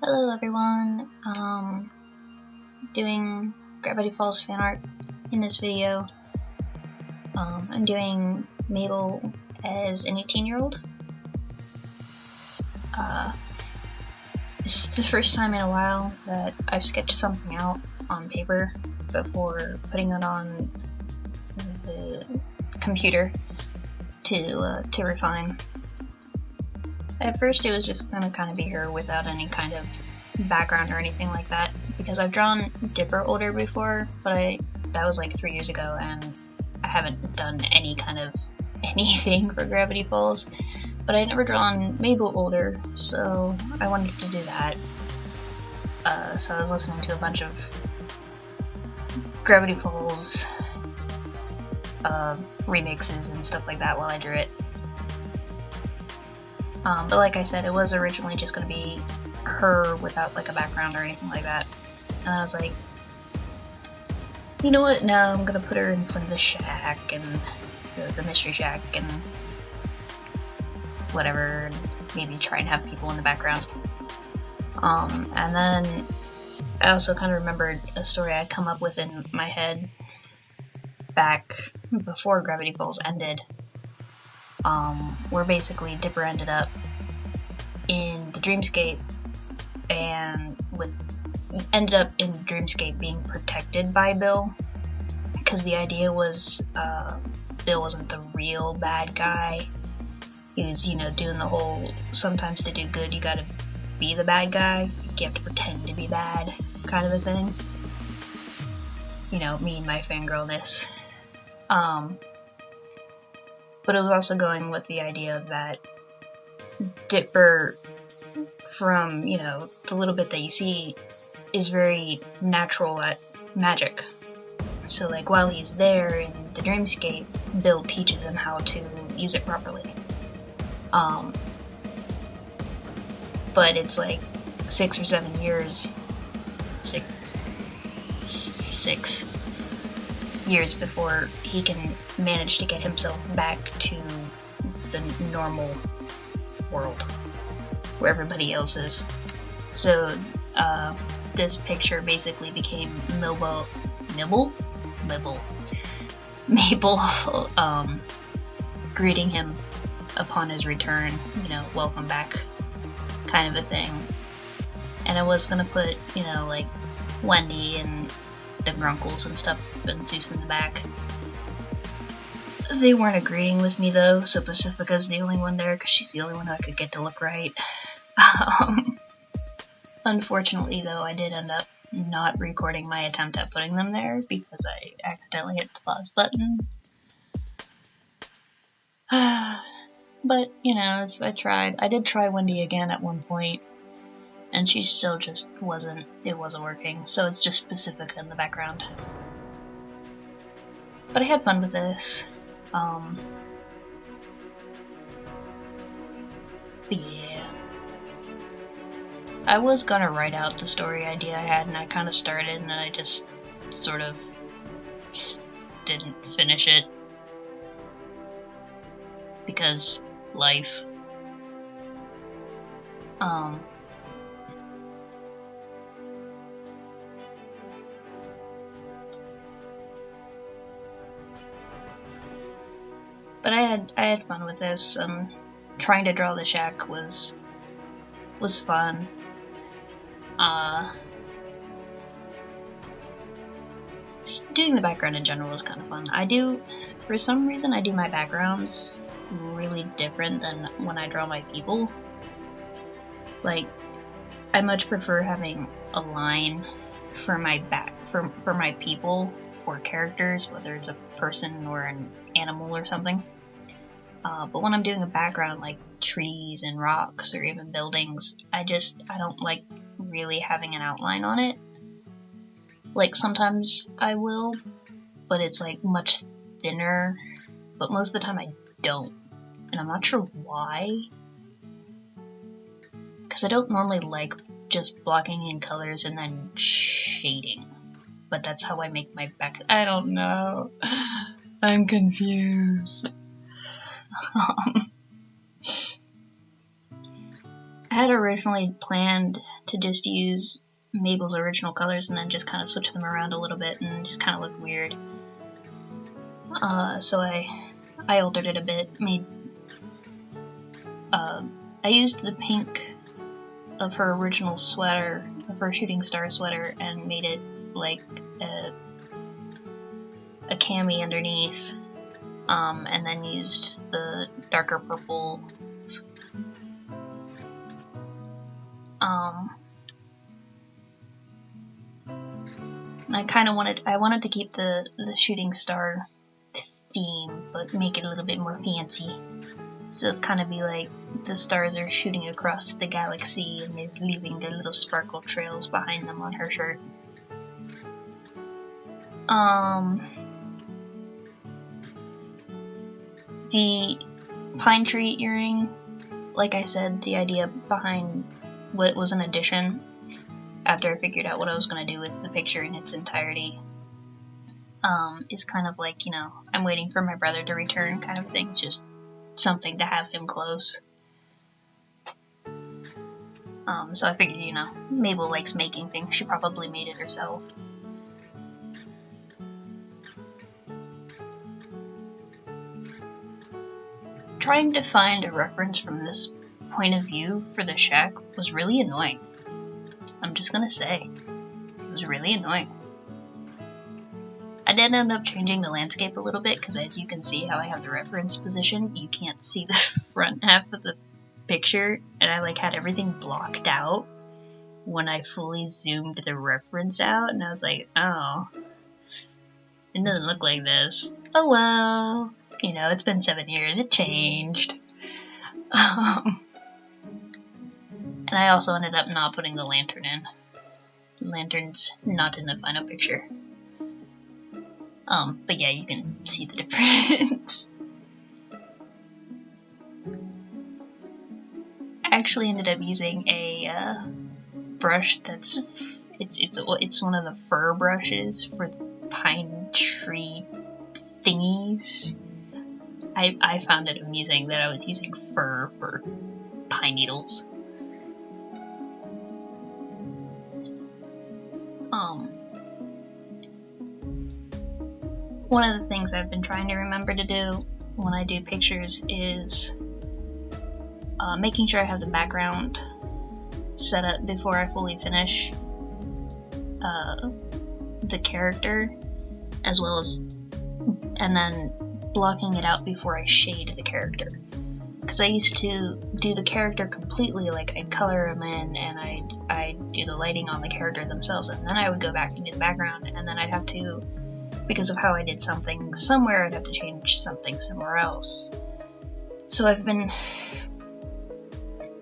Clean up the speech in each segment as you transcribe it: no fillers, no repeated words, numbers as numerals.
Hello everyone, doing Gravity Falls fan art in this video. I'm doing Mabel as an 18-year-old. This is the first time in a while that I've sketched something out on paper before putting it on the computer to refine. At first it was just gonna kind of be her without any kind of background or anything like that, because I've drawn Dipper older before, but that was like 3 years ago, and I haven't done any kind of anything for Gravity Falls. But I had never drawn Mabel older, so I wanted to do that. So I was listening to a bunch of Gravity Falls remixes and stuff like that while I drew it. But like I said, it was originally just going to be her without like a background or anything like that. And I was like, you know what, now I'm going to put her in front of the shack and the mystery shack and whatever, and maybe try and have people in the background. And then I also kind of remembered a story I'd come up with in my head back before Gravity Falls ended. Where basically Dipper ended up in the dreamscape and ended up in the dreamscape being protected by Bill, because the idea was Bill wasn't the real bad guy. He was, doing the whole sometimes to do good you gotta be the bad guy, you have to pretend to be bad kind of a thing. Me and my fangirlness. But it was also going with the idea that Dipper, from, the little bit that you see, is very natural at magic. So, like, while he's there in the dreamscape, Bill teaches him how to use it properly. But it's like 6 or 7 years, six years before he can manage to get himself back to the normal world where everybody else is. So this picture basically became Mabel greeting him upon his return, welcome back kind of a thing. And I was gonna put, like Wendy and the Grunkles and stuff and Seuss in the back. They weren't agreeing with me though, so Pacifica's the only one there because she's the only one I could get to look right. Unfortunately though, I did end up not recording my attempt at putting them there because I accidentally hit the pause button. But, I tried. I did try Wendy again at one point, and she still just wasn't working, so it's just Pacifica in the background. But I had fun with this. But yeah. I was gonna write out the story idea I had, and I kind of started, and then I just sort of didn't finish it. Because life. But I had fun with this, and trying to draw the shack was fun. Just doing the background in general was kind of fun. For some reason, I do my backgrounds really different than when I draw my people. Like, I much prefer having a line for my for my people or characters, whether it's a person or an animal or something. But when I'm doing a background like trees and rocks or even buildings, I don't like really having an outline on it. Like, sometimes I will, but it's like much thinner, but most of the time I don't, and I'm not sure why, because I don't normally like just blocking in colors and then shading, but that's how I make my back. I don't know, I'm confused. I had originally planned to just use Mabel's original colors and then just kind of switch them around a little bit and just kind of look weird. So I altered it a bit, I used the pink of her original sweater, of her shooting star sweater, and made it like a cami underneath, and then used the darker purple. And I wanted to keep the shooting star theme, but make it a little bit more fancy. So it's kind of be like the stars are shooting across the galaxy and they're leaving their little sparkle trails behind them on her shirt. The pine tree earring, like I said, the idea behind what was an addition after I figured out what I was going to do with the picture in its entirety, is kind of like, you know, I'm waiting for my brother to return kind of thing, just something to have him close. So I figured, you know, Mabel likes making things, she probably made it herself. Trying to find a reference from this point of view for the shack was really annoying. I'm just gonna say, it was really annoying. I did end up changing the landscape a little bit, because as you can see how I have the reference position, you can't see the front half of the picture, and I like had everything blocked out when I fully zoomed the reference out, and I was like, oh, it doesn't look like this. Oh well, you know, it's been 7 years, it changed. And I also ended up not putting the lantern in. The lantern's not in the final picture. But yeah, you can see the difference. I actually ended up using a brush that's it's one of the fir brushes for pine tree thingies. I found it amusing that I was using fir for pine needles. One of the things I've been trying to remember to do when I do pictures is making sure I have the background set up before I fully finish the character, as well as, and then blocking it out before I shade the character. Because I used to do the character completely, like I'd color them in and I'd do the lighting on the character themselves, and then I would go back and do the background, and then I'd have to, because of how I did something somewhere, I'd have to change something somewhere else. So I've been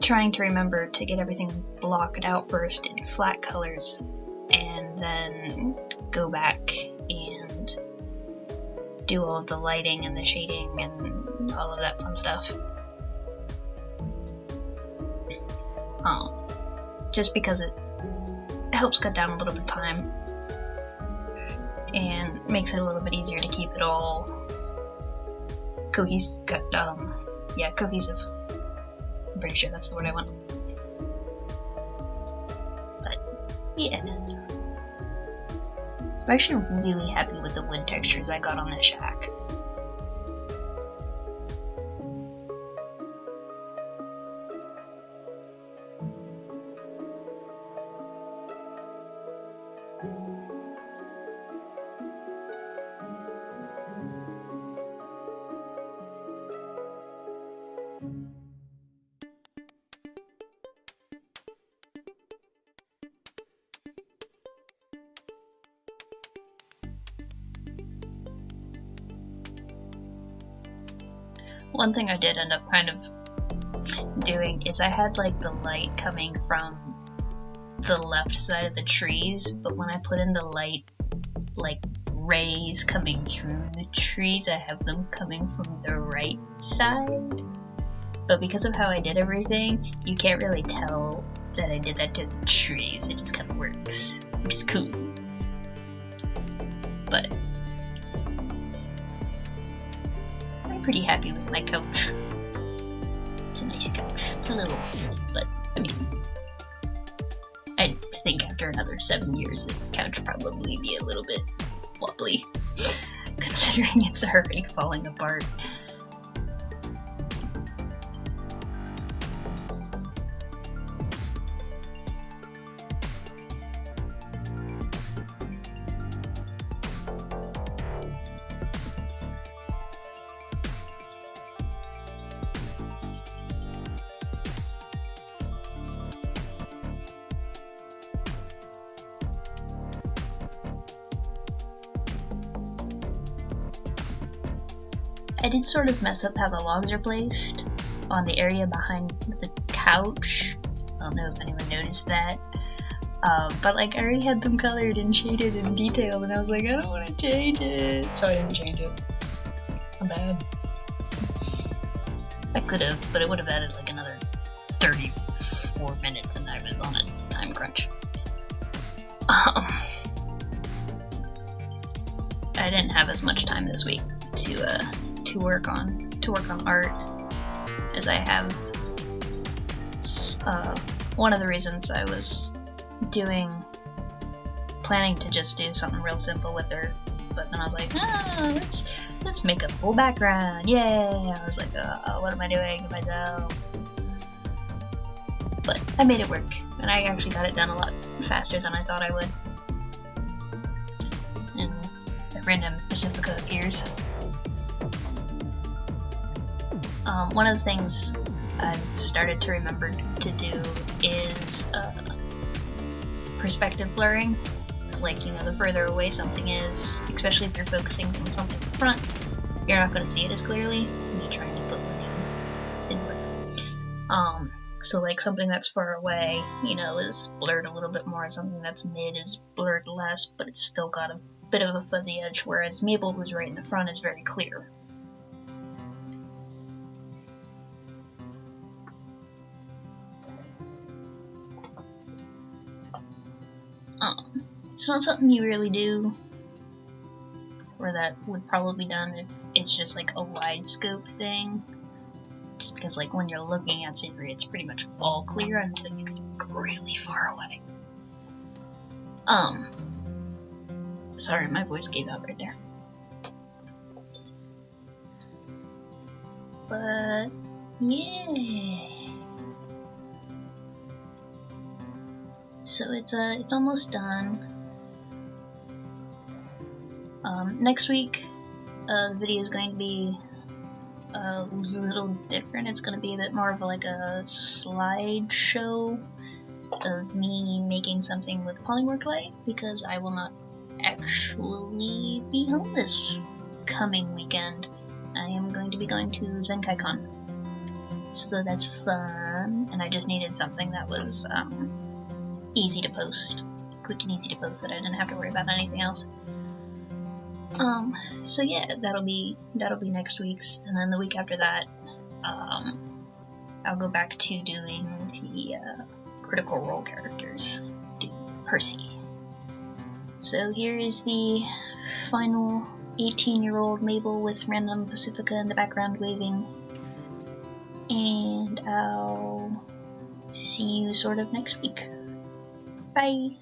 trying to remember to get everything blocked out first in flat colors, and then go back and do all of the lighting and the shading and all of that fun stuff. Just because it helps cut down a little bit of time and makes it a little bit easier to keep it all cohesive. Cohesive. I'm pretty sure that's the word I want. But yeah, I'm actually really happy with the wood textures I got on this shack. One thing I did end up kind of doing is I had like the light coming from the left side of the trees, but when I put in the light, like rays coming through the trees, I have them coming from the right side. But because of how I did everything, you can't really tell that I did that to the trees. It just kind of works, which is cool. But I'm pretty happy with my couch. It's a nice couch. It's a little old, but I mean, I think after another 7 years, the couch would probably be a little bit wobbly, considering it's already falling apart. I did sort of mess up how the logs are placed on the area behind the couch. I don't know if anyone noticed that. But like I already had them colored and shaded and detailed, and I was like, I don't want to change it, so I didn't change it. I'm bad. I could have, but it would have added like another 34 minutes, and I was on a time crunch. I didn't have as much time this week to work on art as I have. One of the reasons I was planning to just do something real simple with her, but then I was like, let's make a full background, yay! I was like, what am I doing to myself? But I made it work, and I actually got it done a lot faster than I thought I would. And a random Pacifica appears. One of the things I've started to remember to do is perspective blurring. Like, you know, the further away something is, especially if you're focusing on something in front, you're not going to see it as clearly. Me trying to put one in didn't work. So like something that's far away, you know, is blurred a little bit more. Something that's mid is blurred less, but it's still got a bit of a fuzzy edge, whereas Mabel, who's right in the front, is very clear. It's not something you really do, or that would probably be done if it's just like a wide scope thing. Just because like when you're looking at scenery, it's pretty much all clear until you get really far away. Sorry, my voice gave out right there. But yeah. So it's almost done. Next week, the video is going to be a little different. It's going to be a bit more of like a slideshow of me making something with polymer clay, because I will not actually be home this coming weekend. I am going to be going to ZenkaiCon, so that's fun, and I just needed something that was easy to post, quick and easy to post, that I didn't have to worry about anything else. So yeah, that'll be next week's, and then the week after that, I'll go back to doing the Critical Role characters, do Percy. So here is the final 18-year-old Mabel with random Pacifica in the background waving, and I'll see you sort of next week. Bye!